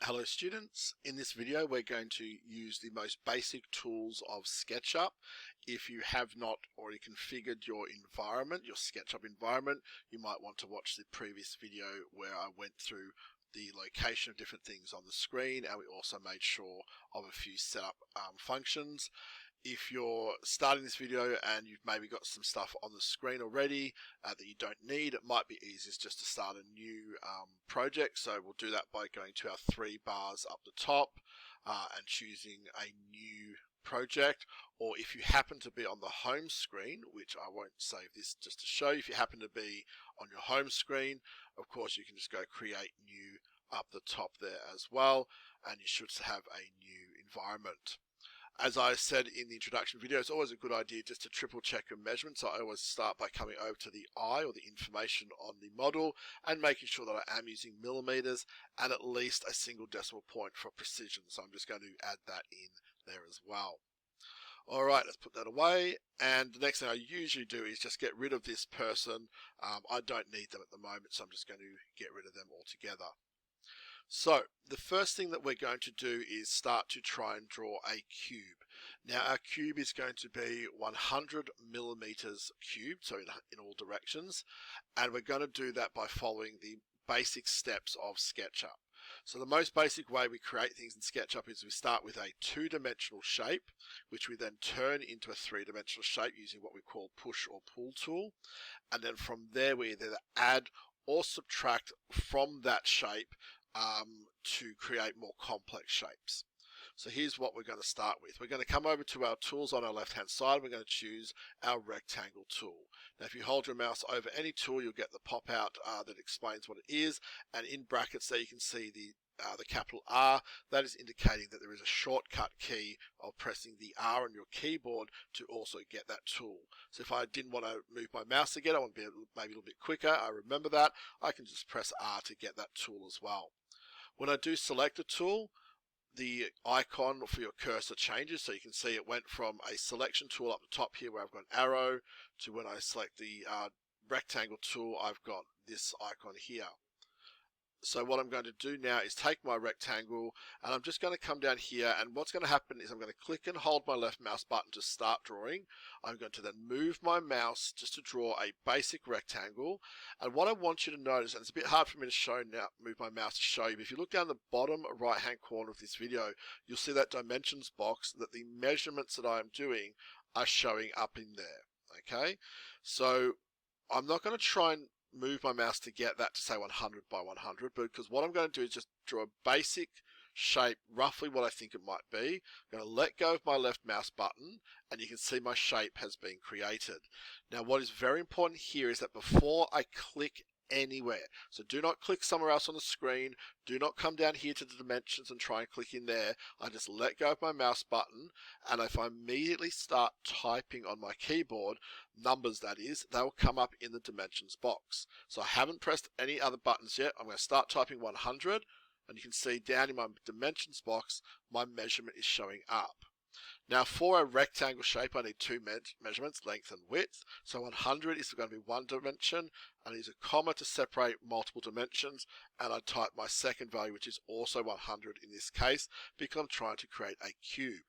Hello students, in this video we're going to use the most basic tools of SketchUp. If you have not already configured your environment, your SketchUp environment, you might want to watch the previous video where I went through the location of different things on the screen, and we also made sure of a few setup functions. If you're starting this video and you've maybe got some stuff on the screen already that you don't need, it might be easiest just to start a new project. So we'll do that by going to our three bars up the top and choosing a new project. Or if you happen to be on the home screen, which I won't save this just to show you, if you happen to be on your home screen, of course you can just go create new up the top there as well, and you should have a new environment. As I said in the introduction video, it's always a good idea just to triple check your measurements. I always start by coming over to the eye or the information on the model and making sure that I am using millimeters and at least a single decimal point for precision. So I'm just going to add that in there as well. Alright, let's put that away, and the next thing I usually do is just get rid of this person. I don't need them at the moment, so I'm just going to get rid of them altogether. So the first thing that we're going to do is start to try and draw a cube. Now our cube is going to be 100 millimeters cubed, so in all directions, and we're going to do that by following the basic steps of SketchUp. So the most basic way we create things in SketchUp is we start with a two-dimensional shape, which we then turn into a three-dimensional shape using what we call push or pull tool, and then from there we either add or subtract from that shape to create more complex shapes. So here's what we're going to start with. We're going to come over to our tools on our left hand side. We're going to choose our rectangle tool. Now if you hold your mouse over any tool, you'll get the pop out that explains what it is, and in brackets there you can see the capital R. That is indicating that there is a shortcut key of pressing the R on your keyboard to also get that tool. So if I didn't want to move my mouse again, I want to be maybe a little bit quicker, I remember that, I can just press R to get that tool as well. When I do select a tool, the icon for your cursor changes, so you can see it went from a selection tool up the top here where I've got an arrow to when I select the rectangle tool, I've got this icon here. So what I'm going to do now is take my rectangle and I'm just going to come down here, and what's going to happen is I'm going to click and hold my left mouse button to start drawing. I'm going to then move my mouse just to draw a basic rectangle, and what I want you to notice, and it's a bit hard for me to show now, move my mouse to show you, but if you look down the bottom right hand corner of this video, you'll see that dimensions box, that the measurements that I'm doing are showing up in there. Okay, so I'm not going to try and move my mouse to get that to say 100 by 100, because what I'm going to do is just draw a basic shape, roughly what I think it might be. I'm going to let go of my left mouse button and you can see my shape has been created. Now what is very important here is that before I click anywhere, so do not click somewhere else on the screen, do not come down here to the dimensions and try and click in there. I just let go of my mouse button, and if I immediately start typing on my keyboard, numbers that is, they will come up in the dimensions box. So I haven't pressed any other buttons yet. I'm going to start typing 100, and you can see down in my dimensions box my measurement is showing up. Now for a rectangle shape I need two measurements, length and width. So 100 is going to be one dimension, and I use a comma to separate multiple dimensions, and I type my second value, which is also 100 in this case, because I'm trying to create a cube.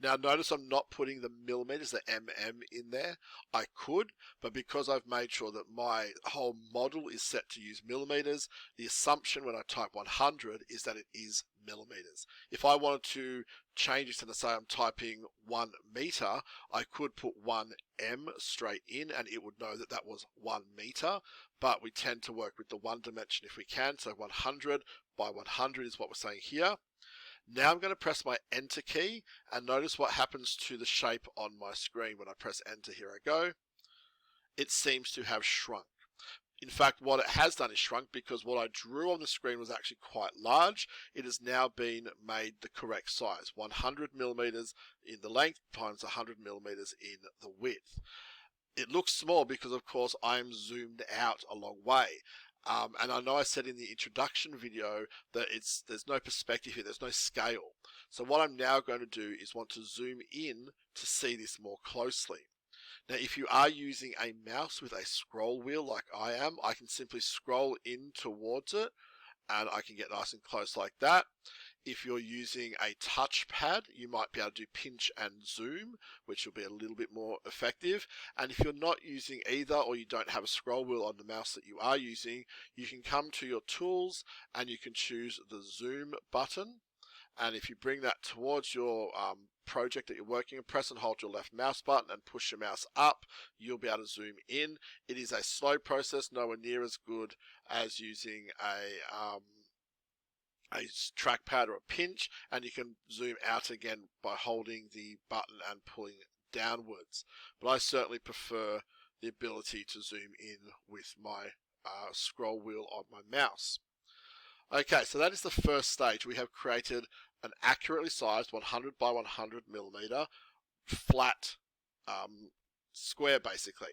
Now notice I'm not putting the millimeters, the mm in there. I could, but because I've made sure that my whole model is set to use millimeters, the assumption when I type 100 is that it is millimeters. If I wanted to change it and say I'm typing 1 meter, I could put 1m straight in and it would know that that was 1 meter, but we tend to work with the one dimension if we can, so 100 by 100 is what we're saying here. Now I'm going to press my enter key, and notice what happens to the shape on my screen when I press enter. Here I go. It seems to have shrunk. In fact, what it has done is shrunk, because what I drew on the screen was actually quite large. It has now been made the correct size, 100 millimeters in the length times 100 millimeters in the width. It looks small because of course I'm zoomed out a long way. And I know I said in the introduction video that there's no perspective here, there's no scale. So what I'm now going to do is want to zoom in to see this more closely. Now if you are using a mouse with a scroll wheel like I am, I can simply scroll in towards it and I can get nice and close like that. If you're using a touchpad, you might be able to do pinch and zoom, which will be a little bit more effective. And if you're not using either, or you don't have a scroll wheel on the mouse that you are using, you can come to your tools and you can choose the zoom button. And if you bring that towards your project that you're working on, press and hold your left mouse button and push your mouse up, you'll be able to zoom in. It is a slow process, nowhere near as good as using a trackpad or a pinch, and you can zoom out again by holding the button and pulling downwards. But I certainly prefer the ability to zoom in with my scroll wheel on my mouse. Okay, so that is the first stage. We have created an accurately sized 100 by 100 millimeter flat square, basically.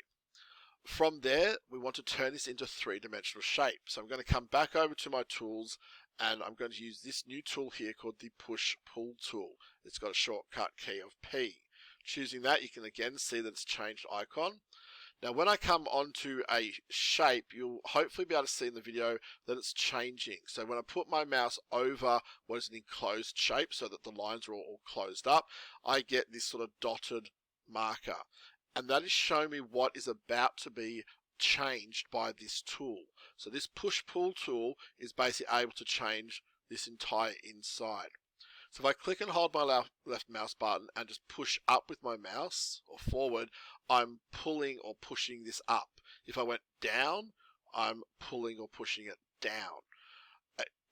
From there, we want to turn this into three-dimensional shape. So I'm going to come back over to my tools, and I'm going to use this new tool here called the push-pull tool. It's got a shortcut key of P. Choosing that, you can again see that it's changed icon. Now when I come onto a shape, you'll hopefully be able to see in the video that it's changing. So when I put my mouse over what is an enclosed shape so that the lines are all closed up, I get this sort of dotted marker. And that is showing me what is about to be changed by this tool. So this push-pull tool is basically able to change this entire inside. So if I click and hold my left mouse button and just push up with my mouse or forward, I'm pulling or pushing this up. If I went down, I'm pulling or pushing it down.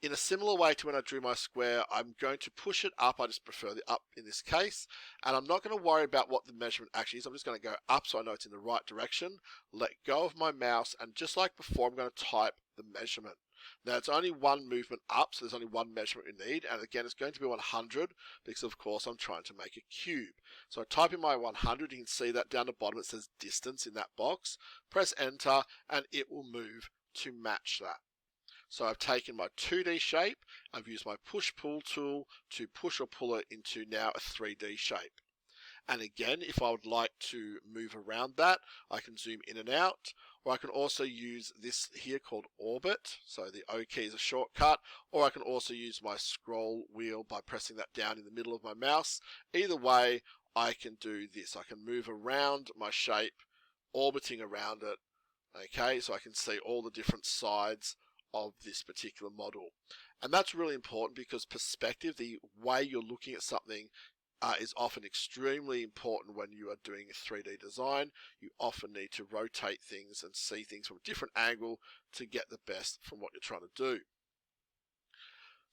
In a similar way to when I drew my square, I'm going to push it up. I just prefer the up in this case. And I'm not going to worry about what the measurement actually is. I'm just going to go up so I know it's in the right direction. Let go of my mouse, and just like before, I'm going to type the measurement. Now it's only one movement up, so there's only one measurement we need, and again it's going to be 100 because of course I'm trying to make a cube. So I type in my 100, you can see that down the bottom it says distance in that box. Press enter and it will move to match that. So I've taken my 2D shape, I've used my push-pull tool to push or pull it into now a 3D shape. And again, if I would like to move around that, I can zoom in and out, or I can also use this here called orbit. So the O key is a shortcut, or I can also use my scroll wheel by pressing that down in the middle of my mouse. Either way, I can do this. I can move around my shape, orbiting around it. Okay, so I can see all the different sides of this particular model. And that's really important because perspective, the way you're looking at something, is often extremely important when you are doing a 3D design. You often need to rotate things and see things from a different angle to get the best from what you're trying to do.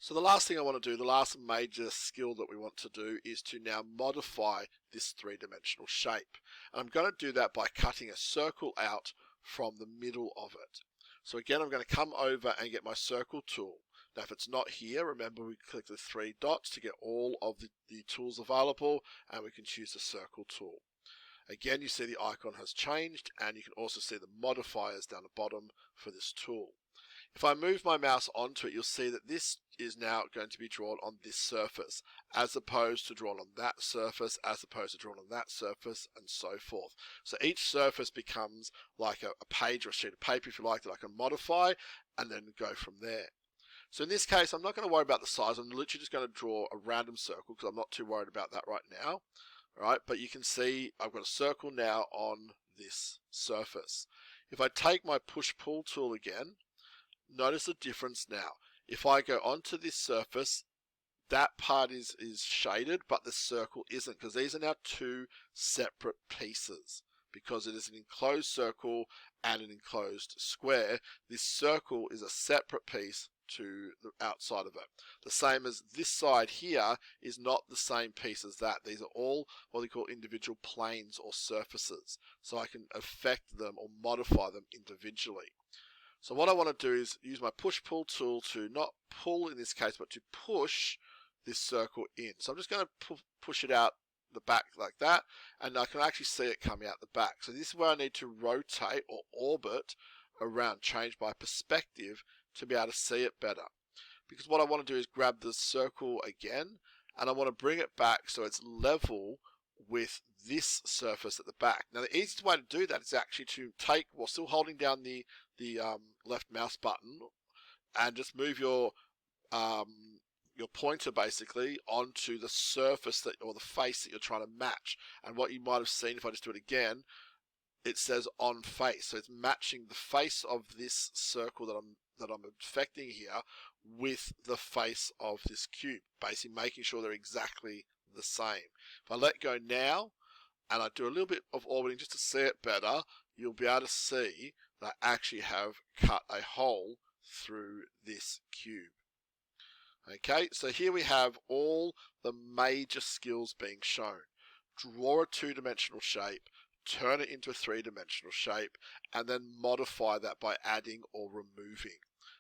So the last thing I want to do, the last major skill that we want to do, is to now modify this three-dimensional shape. And I'm going to do that by cutting a circle out from the middle of it. So again, I'm going to come over and get my circle tool. Now if it's not here, remember we click the three dots to get all of the tools available, and we can choose the circle tool. Again, you see the icon has changed, and you can also see the modifiers down the bottom for this tool. If I move my mouse onto it, you'll see that this is now going to be drawn on this surface, as opposed to drawn on that surface, as opposed to drawn on that surface, and so forth. So each surface becomes like a page or a sheet of paper, if you like, that I can modify and then go from there. So in this case, I'm not going to worry about the size. I'm literally just going to draw a random circle because I'm not too worried about that right now. All right, but you can see I've got a circle now on this surface. If I take my push-pull tool again, notice the difference now. If I go onto this surface, that part is shaded, but the circle isn't, because these are now two separate pieces. Because it is an enclosed circle and an enclosed square, this circle is a separate piece to the outside of it. The same as this side here is not the same piece as that. These are all what we call individual planes or surfaces. So I can affect them or modify them individually. So what I want to do is use my push-pull tool to not pull in this case, but to push this circle in. So I'm just going to push it out the back like that, and I can actually see it coming out the back. So this is where I need to rotate or orbit around, change my perspective to be able to see it better. Because what I want to do is grab the circle again, and I want to bring it back so it's level with this surface at the back. Now the easiest way to do that is actually to take, while still holding down the left mouse button, and just move your pointer basically onto the surface that, or the face that you're trying to match. And what you might have seen, if I just do it again, it says on face, so it's matching the face of this circle that I'm affecting here with the face of this cube, basically making sure they're exactly the same. If I let go now and I do a little bit of orbiting just to see it better, you'll be able to see that I actually have cut a hole through this cube. Okay, so here we have all the major skills being shown. Draw a two-dimensional shape, turn it into a three-dimensional shape, and then modify that by adding or removing.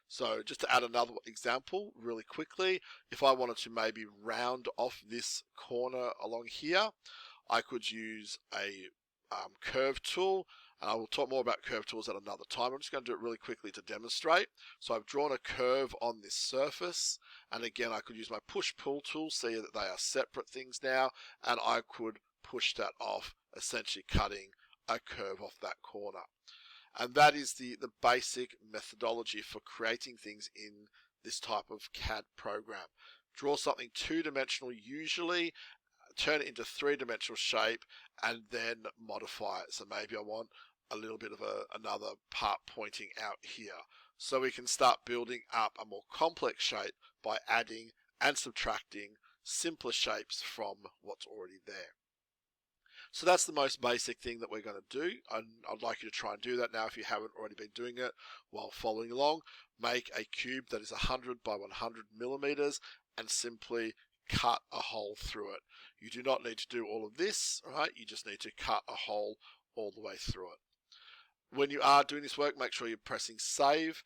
So just to add another example really quickly, if I wanted to maybe round off this corner along here, I could use a curve tool, and I will talk more about curve tools at another time. I'm just going to do it really quickly to demonstrate. So I've drawn a curve on this surface, and again I could use my push-pull tool, see that they are separate things now, and I could push that off, essentially cutting a curve off that corner. And that is the basic methodology for creating things in this type of CAD program. Draw something two-dimensional usually, turn it into three-dimensional shape, and then modify it. So maybe I want a little bit of another part pointing out here. So we can start building up a more complex shape by adding and subtracting simpler shapes from what's already there. So that's the most basic thing that we're going to do, and I'd like you to try and do that now if you haven't already been doing it while following along. Make a cube that is 100 by 100 millimeters and simply cut a hole through it. You do not need to do all of this, right? You just need to cut a hole all the way through it. When you are doing this work, make sure you're pressing save.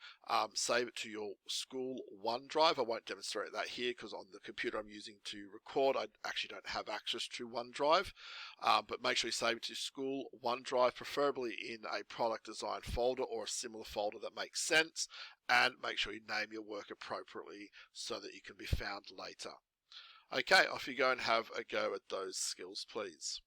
Save it to your school OneDrive. I won't demonstrate that here because on the computer I'm using to record, I actually don't have access to OneDrive. But make sure you save it to school OneDrive, preferably in a product design folder or a similar folder that makes sense. And make sure you name your work appropriately so that you can be found later. Okay, off you go and have a go at those skills, please.